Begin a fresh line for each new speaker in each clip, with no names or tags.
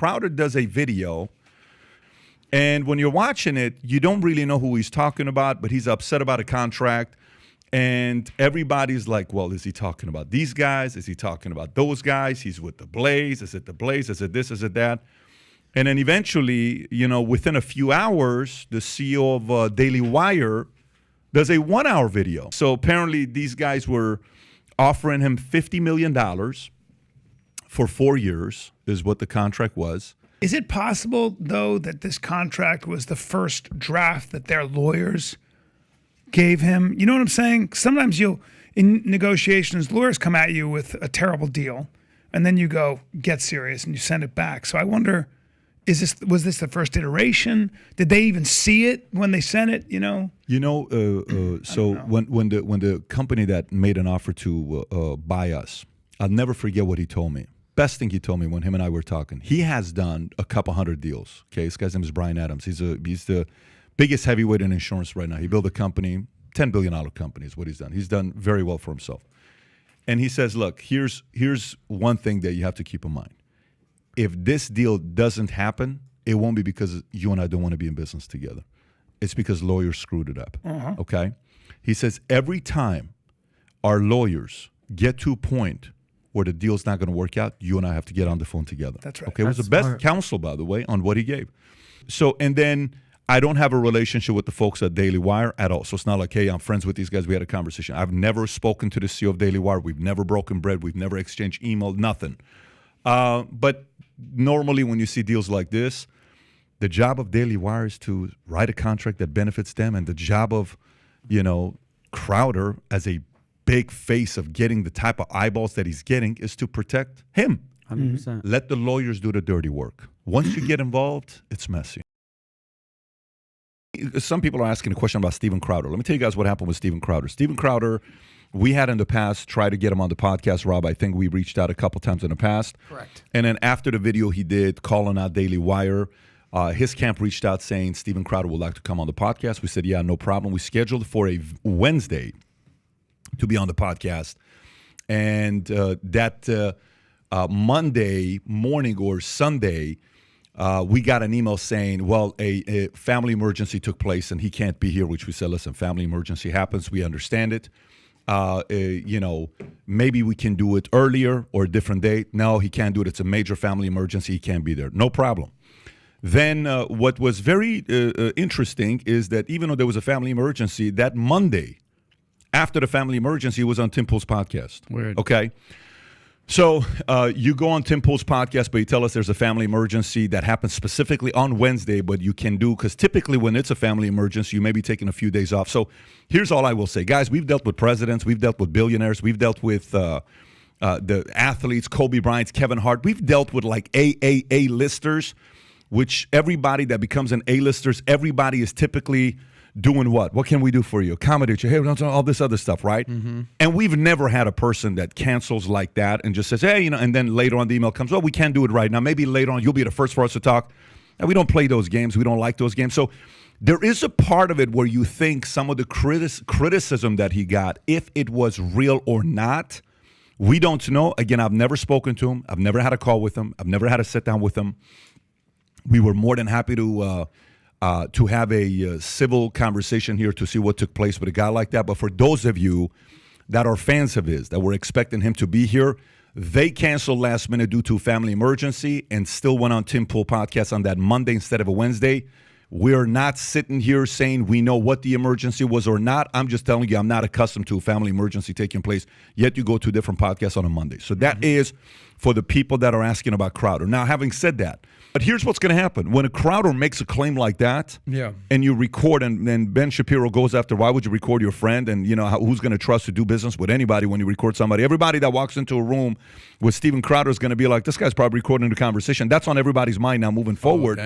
Crowder does a video, and when you're watching it, you don't really know who he's talking about, but he's upset about a contract. And everybody's like, well, is he talking about these guys? Is he talking about those guys? He's with the Blaze. Is it the Blaze? Is it this? Is it that? And then eventually, within a few hours, the CEO of Daily Wire does a 1-hour video. So apparently these guys were offering him $50 million for 4 years is what the contract was.
Is it possible, though, that this contract was the first draft that their lawyers gave him? You know what I'm saying? Sometimes in negotiations, lawyers come at you with a terrible deal, and then you go, get serious, and you send it back. So I wonder, was this the first iteration? Did they even see it when they sent it,
So when the company that made an offer to buy us, I'll never forget what he told me. Best thing he told me when him and I were talking. He has done a couple hundred deals. Okay, this guy's name is Brian Adams. He's the biggest heavyweight in insurance right now. He built a company, $10 billion company is what he's done. He's done very well for himself. And he says, look, here's one thing that you have to keep in mind. If this deal doesn't happen, it won't be because you and I don't want to be in business together. It's because lawyers screwed it up, okay? He says every time our lawyers get to a point where the deal's not going to work out, you and I have to get on the phone together.
That's right.
Okay, it was the best counsel, by the way, on what he gave. So, and then I don't have a relationship with the folks at Daily Wire at all. So it's not like, hey, I'm friends with these guys. We had a conversation. I've never spoken to the CEO of Daily Wire. We've never broken bread. We've never exchanged email, nothing. But normally when you see deals like this, the job of Daily Wire is to write a contract that benefits them. And the job of, Crowder as a big face of getting the type of eyeballs that he's getting is to protect him.
100%.
Let the lawyers do the dirty work. Once you get involved, it's messy. Some people are asking a question about Steven Crowder. Let me tell you guys what happened with Steven Crowder. Steven Crowder, we had in the past tried to get him on the podcast, Rob. I think we reached out a couple times in the past.
Correct.
And then after the video he did calling out Daily Wire, his camp reached out saying Steven Crowder would like to come on the podcast. We said, yeah, no problem. We scheduled for a Wednesday to be on the podcast. And that Monday morning or Sunday, we got an email saying, well, a family emergency took place and he can't be here, which we said, listen, family emergency happens. We understand it. Maybe we can do it earlier or a different date. No, he can't do it. It's a major family emergency. He can't be there. No problem. Then what was very interesting is that even though there was a family emergency, that Monday after the family emergency, he was on Timpool's podcast.
Weird.
Okay. So you go on Timpool's podcast, but you tell us there's a family emergency that happens specifically on Wednesday, but you can do, because typically when it's a family emergency, you may be taking a few days off. So here's all I will say. Guys, we've dealt with presidents. We've dealt with billionaires. We've dealt with the athletes, Kobe Bryant, Kevin Hart. We've dealt with like A-listers, which everybody that becomes an A-listers, everybody is typically doing what? What can we do for you? Accommodate you. Hey, all this other stuff, right? Mm-hmm. And we've never had a person that cancels like that and just says, hey, and then later on the email comes, oh, we can't do it right now. Maybe later on you'll be the first for us to talk. And we don't play those games. We don't like those games. So there is a part of it where you think some of the criticism that he got, if it was real or not, we don't know. Again, I've never spoken to him. I've never had a call with him. I've never had a sit down with him. We were more than happy to have a civil conversation here to see what took place with a guy like that. But for those of you that are fans of his, that were expecting him to be here, they canceled last minute due to a family emergency and still went on Timpool podcast on that Monday instead of a Wednesday. We're not sitting here saying we know what the emergency was or not. I'm just telling you I'm not accustomed to a family emergency taking place, yet you go to a different podcast on a Monday. So that is for the people that are asking about Crowder. Now, having said that, but here's what's going to happen. When a Crowder makes a claim like that, and you record, and then Ben Shapiro goes after, why would you record your friend? And, who's going to trust to do business with anybody when you record somebody? Everybody that walks into a room with Steven Crowder is going to be like, this guy's probably recording the conversation. That's on everybody's mind now moving forward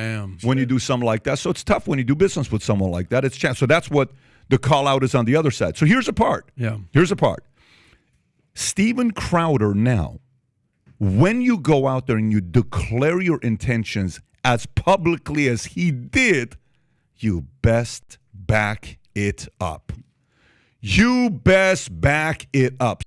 when you do something like that. So it's tough when you do business with someone like that. So that's what the call out is on the other side. So here's a part. Here's a part. Steven Crowder now, when you go out there and you declare your intentions as publicly as he did, you best back it up. You best back it up.